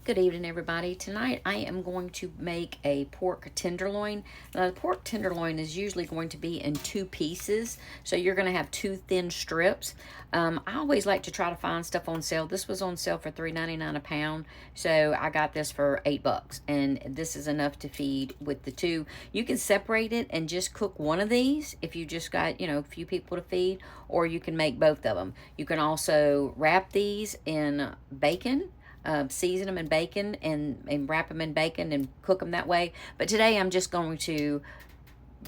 Good evening, everybody. Tonight I am going to make a pork tenderloin. Now, the pork tenderloin is usually going to be in two pieces, so you're going to have two thin strips. I always like to try to find stuff on sale. This was on sale for $3.99 a pound, so I got this for $8, and this is enough to feed with the two. You can separate it and just cook one of these if you just got, a few people to feed, or you can make both of them. You can also wrap these in bacon. Season them in bacon and wrap them in bacon and cook them that way. But today I'm just going to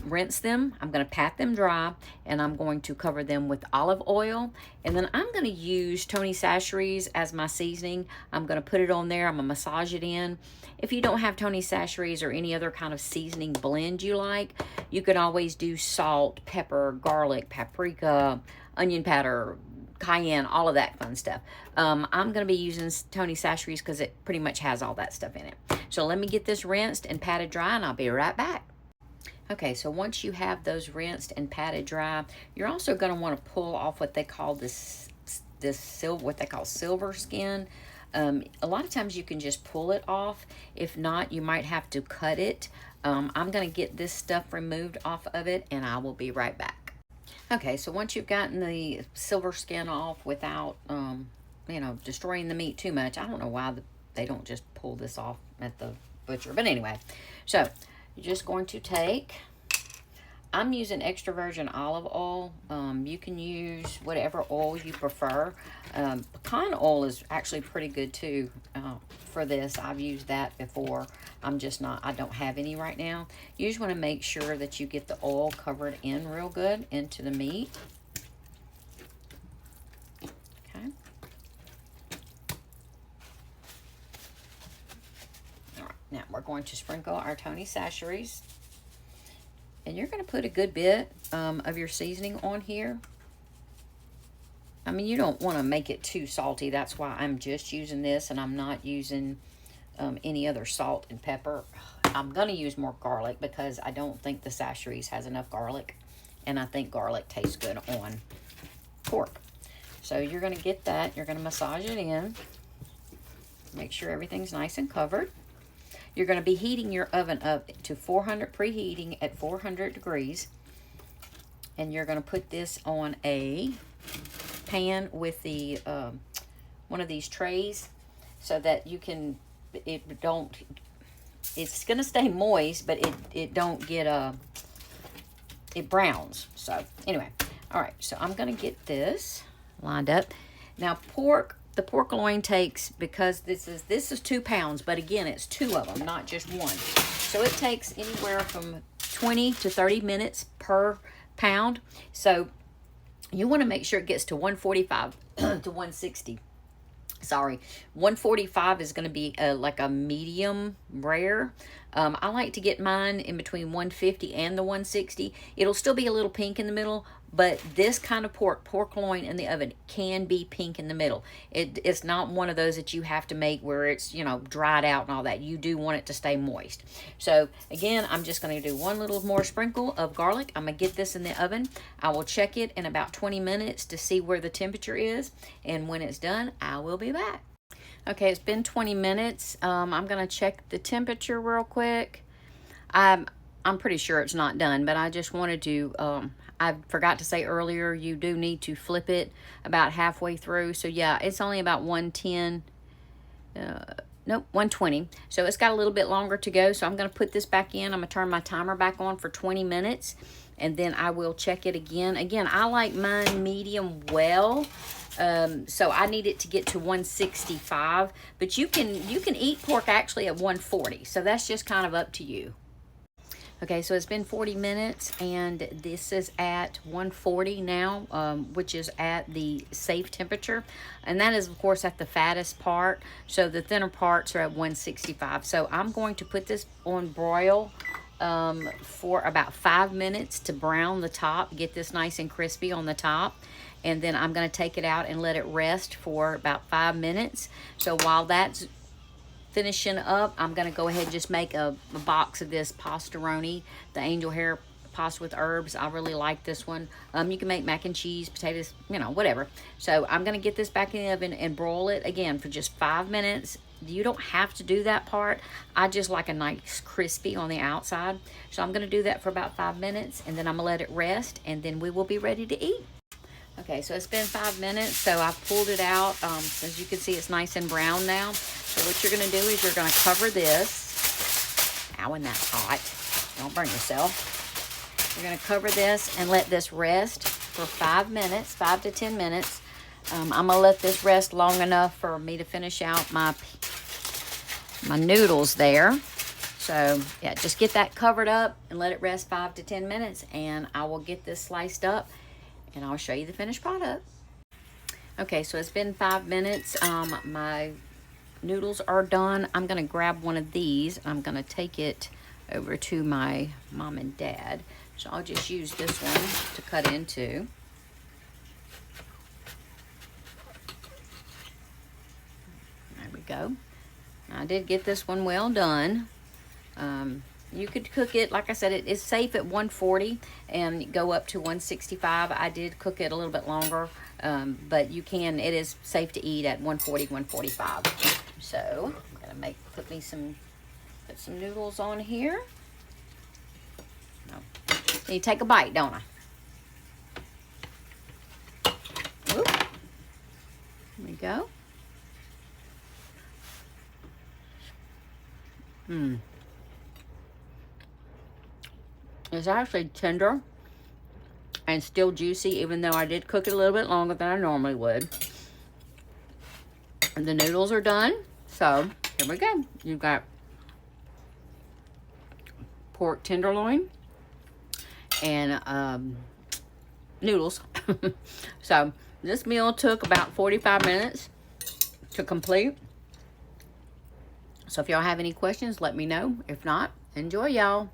rinse them. I'm going to pat them dry, and I'm going to cover them with olive oil. And then I'm going to use Tony Chachere's as my seasoning. I'm going to put it on there. I'm going to massage it in. If you don't have Tony Chachere's or any other kind of seasoning blend you like, you can always do salt, pepper, garlic, paprika, onion powder, cayenne, all of that fun stuff. I'm going to be using Tony Chachere's because it pretty much has all that stuff in it. So let me get this rinsed and patted dry, and I'll be right back. Okay, so once you have those rinsed and patted dry, you're also going to want to pull off what they call what they call silver skin. A lot of times you can just pull it off. If not, you might have to cut it. I'm going to get this stuff removed off of it, and I will be right back. Okay, so once you've gotten the silver skin off without, destroying the meat too much. I don't know why they don't just pull this off at the butcher. But anyway, so you're just going to take, I'm using extra virgin olive oil. You can use whatever oil you prefer. Pecan oil is actually pretty good too for this. I've used that before. I don't have any right now. You just want to make sure that you get the oil covered in real good into the meat. Okay. All right, now we're going to sprinkle our Tony Chachere's. And you're going to put a good bit of your seasoning on here. I mean, you don't want to make it too salty. That's why I'm just using this, and I'm not using any other salt and pepper. I'm going to use more garlic because I don't think the Chachere's has enough garlic. And I think garlic tastes good on pork. So you're going to get that. You're going to massage it in. Make sure everything's nice and covered. You're going to be heating your oven up to 400, preheating at 400 degrees. And you're going to put this on a pan with the one of these trays so that you can, it's going to stay moist, but it don't get, it browns. So anyway, all right, so I'm going to get this lined up. Now the pork loin takes, because this is 2 pounds, but again, it's 2 of them, not just one. So it takes anywhere from 20 to 30 minutes per pound. So you want to make sure it gets to 145 to 160. Sorry, 145 is going to be like a medium rare. I like to get mine in between 150 and the 160. It'll still be a little pink in the middle, but this kind of pork loin in the oven can be pink in the middle. It's not one of those that you have to make where it's, dried out and all that. You do want it to stay moist. So again, I'm just going to do one little more sprinkle of garlic. I'm going to get this in the oven. I will check it in about 20 minutes to see where the temperature is. And when it's done, I will be back. Okay, it's been 20 minutes. I'm going to check the temperature real quick. I'm pretty sure it's not done, but I just wanted to, I forgot to say earlier, you do need to flip it about halfway through. So yeah, it's only about 110, nope, 120. So it's got a little bit longer to go. So I'm going to put this back in. I'm going to turn my timer back on for 20 minutes, and then I will check it again. Again, I like mine medium well. So I need it to get to 165, but you can eat pork actually at 140. So that's just kind of up to you. Okay, so it's been 40 minutes, and this is at 140 now, which is at the safe temperature. And that is, of course, at the fattest part. So the thinner parts are at 165. So I'm going to put this on broil for about 5 minutes to brown the top, get this nice and crispy on the top. And then I'm going to take it out and let it rest for about 5 minutes. So while that's finishing up, I'm going to go ahead and just make a box of this pastaroni, the angel hair pasta with herbs. I really like this one. You can make mac and cheese, potatoes, whatever. So I'm going to get this back in the oven and broil it again for just 5 minutes You don't have to do that part. I just like a nice crispy on the outside. So I'm gonna do that for about 5 minutes, and then I'm gonna let it rest, and then we will be ready to eat. Okay, so it's been 5 minutes, so I've pulled it out. As you can see, it's nice and brown now. So what you're gonna do is you're gonna cover this. Ow, and that's hot. Don't burn yourself. You're gonna cover this and let this rest for 5 minutes, 5 to 10 minutes. I'm gonna let this rest long enough for me to finish out my noodles there. So yeah, just get that covered up and let it rest 5 to 10 minutes, and I will get this sliced up and I'll show you the finished product. Okay, so it's been 5 minutes. My noodles are done. I'm gonna grab one of these. I'm gonna take it over to my mom and dad. So I'll just use this one to cut into. There we go. I did get this one well done. You could cook it, like I said, it is safe at 140 and go up to 165. I did cook it a little bit longer, but you can, it is safe to eat at 140, 145. So I'm gonna put some noodles on here. No. You take a bite, don't I? Whoop. There we go. It's actually tender and still juicy, even though I did cook it a little bit longer than I normally would. And the noodles are done. So here we go. You've got pork tenderloin and noodles. So this meal took about 45 minutes to complete. So if y'all have any questions, let me know. If not, enjoy, y'all.